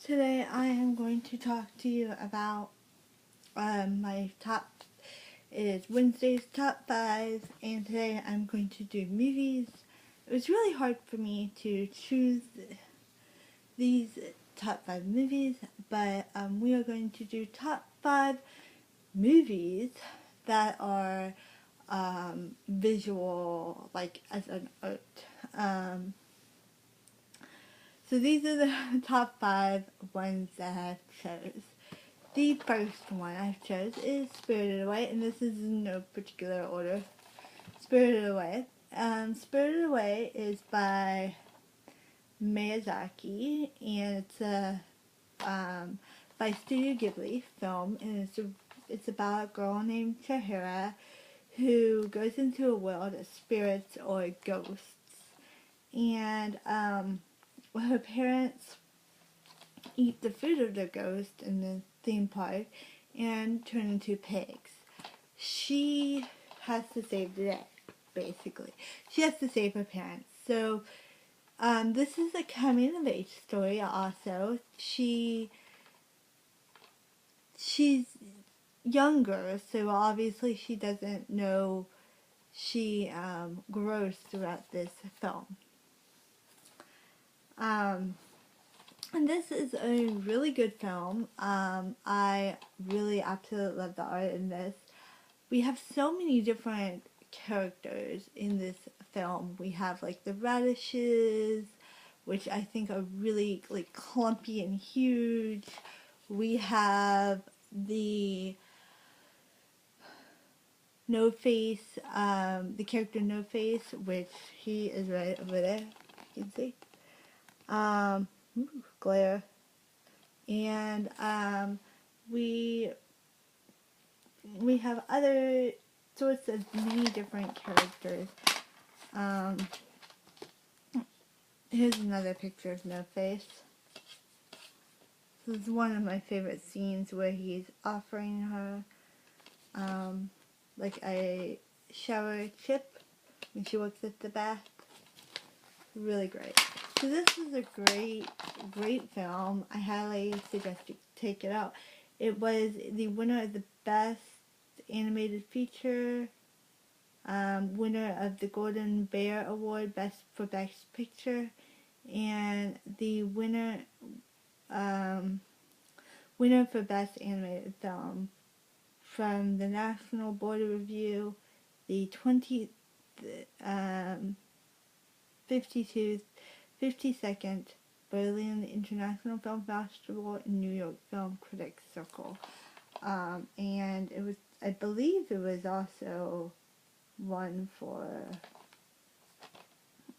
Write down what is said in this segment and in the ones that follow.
Today I am going to talk to you about my top. It is Wednesday's top 5, and today I'm going to do movies. It was really hard for me to choose these top 5 movies, but we are going to do top 5 movies that are visual, like as an art. So these are the top 5 ones that I chose. The first one I chose is Spirited Away, and this is in no particular order. Spirited Away. Spirited Away is by Miyazaki, and it's a by Studio Ghibli film, and it's about a girl named Chihiro who goes into a world of spirits or ghosts, and her parents eat the food of the ghost in the theme park and turn into pigs. She has to save the day, basically. She has to save her parents. So, this is a coming-of-age story also. She's younger, so obviously she doesn't know she grows throughout this film. And this is a really good film. I really absolutely love the art in this. We have so many different characters in this film. We have like the radishes, which I think are really like clumpy and huge. We have the No Face, the character No Face, which he is right over there. You can see. Glare. And we have other sorts of many different characters. Here's another picture of No Face. This is one of my favorite scenes where he's offering her like a shower chip when she works at the bath. Really great. So this is a great film. I highly suggest you take it out. It was the winner of the Best Animated Feature, winner of the Golden Bear Award for Best Picture, and the winner for Best Animated Film from the National Board of Review, the 52nd Berlin International Film Festival and New York Film Critics Circle. And it was, I believe it was also one for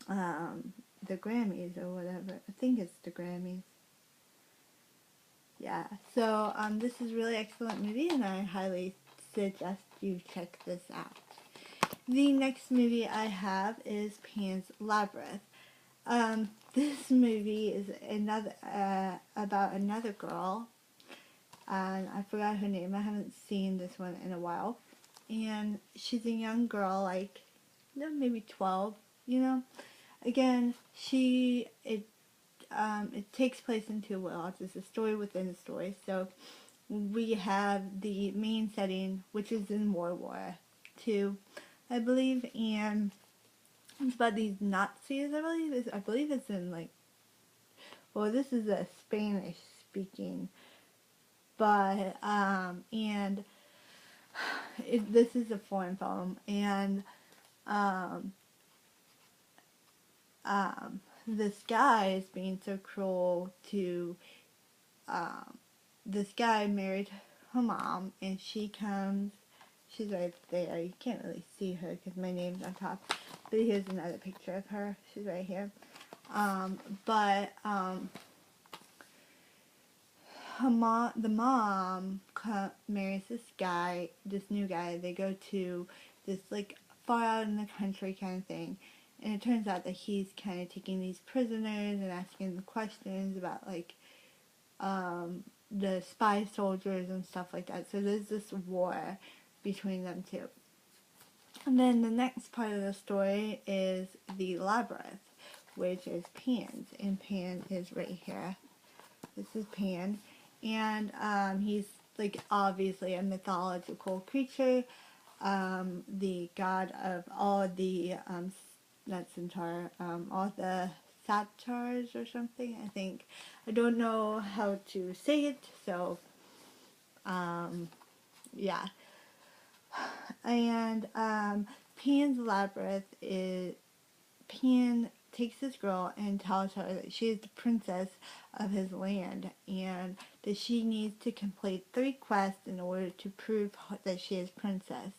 the Grammys or whatever. I think it's the Grammys. Yeah, so this is a really excellent movie, and I highly suggest you check this out. The next movie I have is Pan's Labyrinth. This movie is about another girl, and I forgot her name. I haven't seen this one in a while, and she's a young girl, like maybe 12. Again, it takes place in two worlds. It's a story within a story. So we have the main setting, which is in World War II, I believe, and it's about these Nazis, I believe it's in, like, well, this is a Spanish speaking, but, and this is a foreign film, and, this guy is being so cruel to, this guy married her mom, and she's right there. You can't really see her because my name's on top. But here's another picture of her. She's right here. The mom marries this new guy. They go to this, like, far out in the country kind of thing. And it turns out that he's kind of taking these prisoners and asking them questions about, like, the spy soldiers and stuff like that. So there's this war between them two. And then the next part of the story is the Labyrinth, which is Pan's, and Pan is right here. This is Pan, and he's like obviously a mythological creature, the god of all the not centaur, all the satyrs or something. I think I don't know how to say it, so yeah. And Pan's Labyrinth is Pan takes this girl and tells her that she is the princess of his land and that she needs to complete 3 quests in order to prove that she is princess.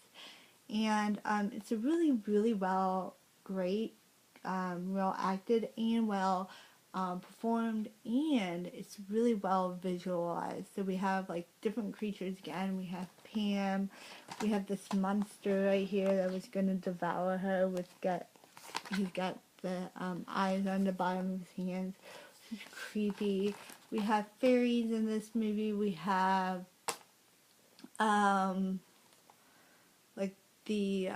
And it's a really, really great, well acted and well performed, and it's really well visualized. So we have like different creatures again. We have Pam. We have this monster right here that was going to devour her with he's got the eyes on the bottom of his hands. It's creepy. We have fairies in this movie. We have like the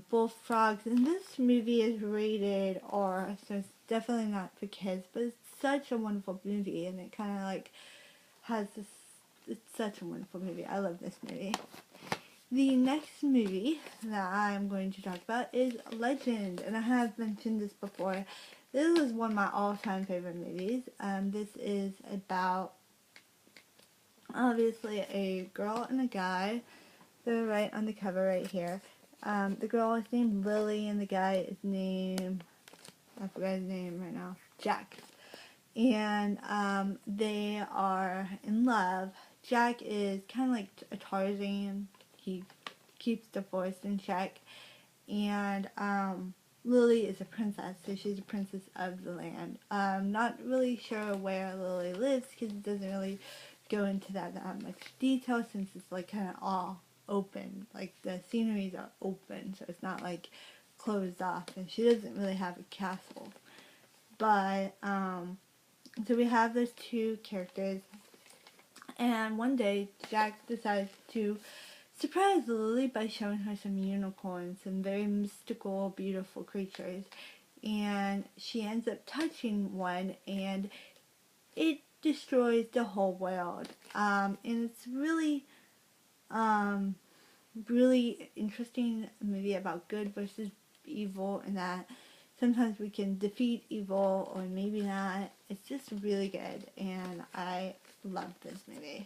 bullfrogs. And this movie is rated R, so it's definitely not for kids. But it's such a wonderful movie, and it kind of like has this. It's such a wonderful movie. I love this movie. The next movie that I'm going to talk about is Legend, and I have mentioned this before. This is one of my all-time favorite movies. This is about, obviously, a girl and a guy. They're right on the cover right here. The girl is named Lily, and the guy is named, I forgot his name right now, Jack. And they are in love. Jack is kind of like a Tarzan. He keeps the forest in check. And Lily is a princess, so she's a princess of the land. Not really sure where Lily lives because it doesn't really go into that much detail since it's like kind of all open. Like the sceneries are open, so it's not like closed off. And she doesn't really have a castle. But so we have those 2 characters. And one day, Jack decides to surprise Lily by showing her some unicorns, some very mystical, beautiful creatures. And she ends up touching one, and it destroys the whole world. And it's really, really interesting movie about good versus evil, and that sometimes we can defeat evil or maybe not. It's just really good, and I love this movie.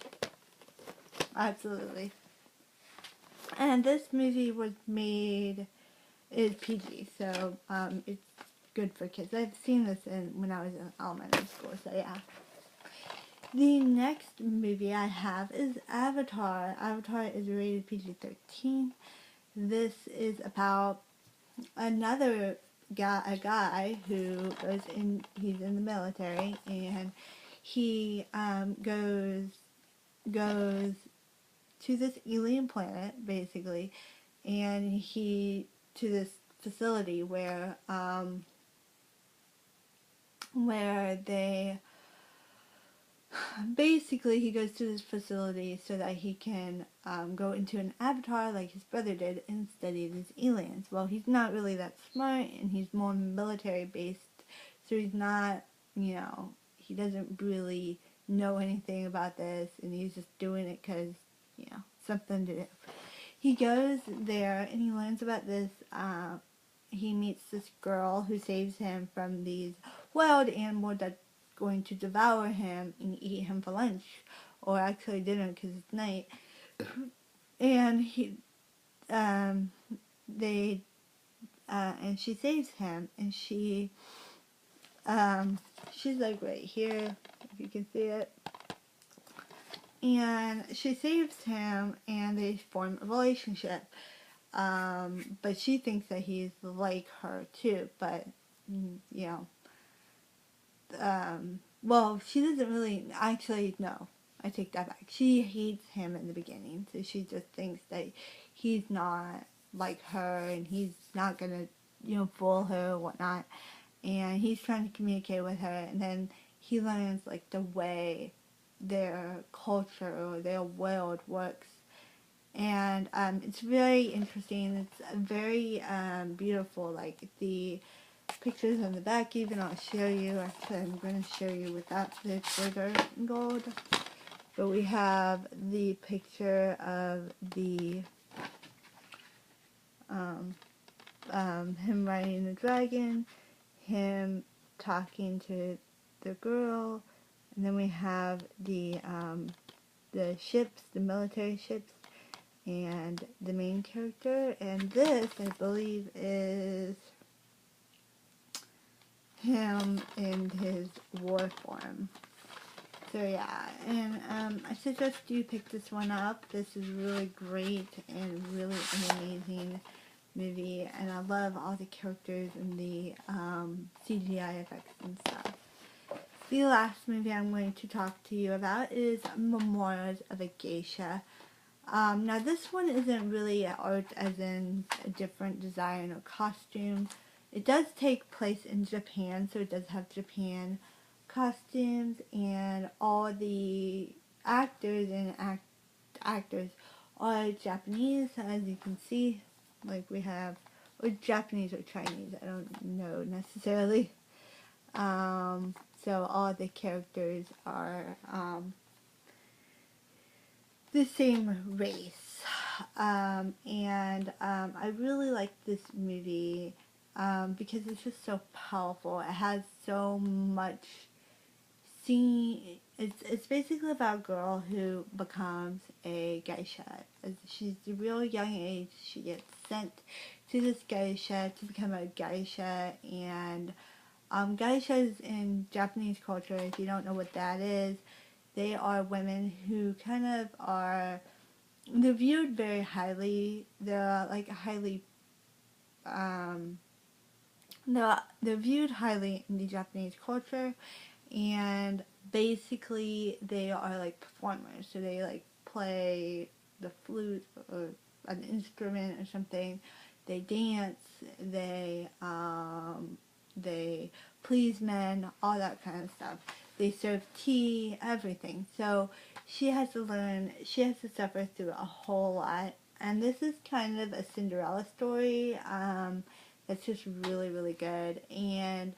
Absolutely. And this movie was made, is PG, so it's good for kids. I've seen this when I was in elementary school, so yeah. The next movie I have is Avatar. Avatar is rated PG-13. This is about another guy, a guy who he's in the military, and he goes to this alien planet, basically, and to this facility where they basically he goes to this facility so that he can go into an avatar like his brother did and study these aliens. Well, he's not really that smart, and he's more military based, so he's not, he doesn't really know anything about this, and he's just doing it because, something to do. He goes there and he learns about this. He meets this girl who saves him from these wild animals that's going to devour him and eat him for lunch, or actually dinner because it's night. And and she saves him, and she's like right here, if you can see it. And she saves him, and they form a relationship. But she thinks that he's like her too, but, well, she doesn't really, actually, no, I take that back. She hates him in the beginning, so she just thinks that he's not like her, and he's not gonna, fool her or whatnot. And he's trying to communicate with her, and then he learns, like, the way their culture or their world works. And it's very interesting. It's very beautiful. Like, the pictures on the back even. I'll show you. Actually, I'm going to show you without the glitter and gold. But we have the picture of the him riding the dragon, him talking to the girl, and then we have the ships, the military ships, and the main character. And this, I believe, is him in his war form. So yeah, and I suggest you pick this one up. This is really great and really an amazing movie, and I love all the characters and the CGI effects and stuff. The last movie I'm going to talk to you about is Memoirs of a Geisha. Now this one isn't really art as in a different design or costume. It does take place in Japan, so it does have Japan costumes, and all the actors and actors are Japanese, as you can see. Like we have, or Japanese or Chinese, I don't know necessarily. So all the characters are the same race. I really like this movie because it's just so powerful. It has so much scene. It's basically about a girl who becomes a geisha. As she's a real young age, she gets sent to this geisha to become a geisha. And geishas in Japanese culture, if you don't know what that is, they are women who kind of are, they're viewed very highly. They're like highly, they're viewed highly in the Japanese culture, and basically they are like performers. So they like play the flute or an instrument or something. They dance. They please men, all that kind of stuff. They serve tea, everything. So she has to suffer through a whole lot. And this is kind of a Cinderella story that's just really, really good. And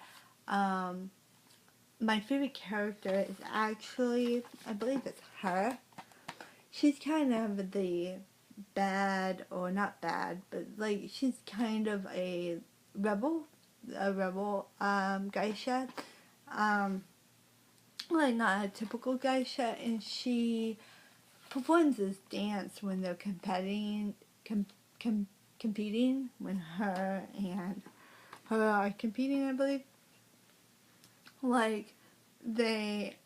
my favorite character is actually, I believe it's her. She's kind of the bad, or not bad, but like she's kind of a rebel geisha. Like not a typical geisha, and she performs this dance when they're competing, when her and her are competing, I believe. Like, they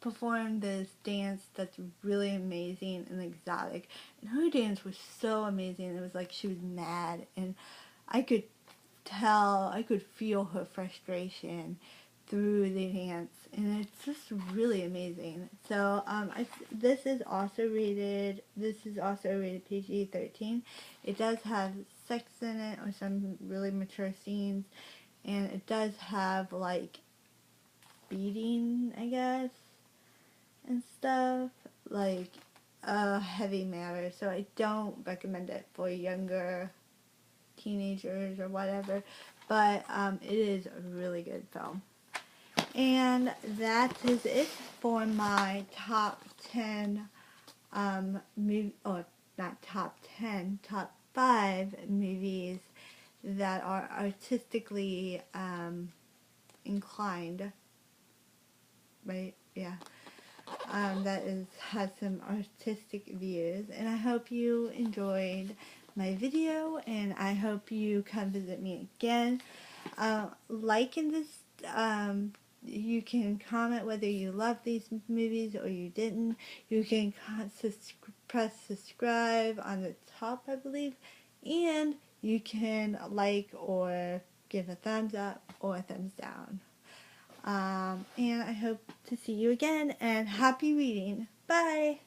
performed this dance that's really amazing and exotic, and her dance was so amazing. It was like she was mad, and I could feel her frustration through the dance, and it's just really amazing. So this is also rated PG-13. It does have sex in it, or some really mature scenes, and it does have like beating, I guess, and stuff, like heavy matter. So I don't recommend it for younger teenagers or whatever, but it is a really good film. And that is it for my top 10 not top 10, top 5 movies that are artistically inclined, right? Yeah. Has some artistic views, and I hope you enjoyed my video, and I hope you come visit me again. Like in this, you can comment whether you love these movies or you didn't. You can press subscribe on the top, I believe, and you can like or give a thumbs up or a thumbs down. And I hope to see you again, and happy reading. Bye!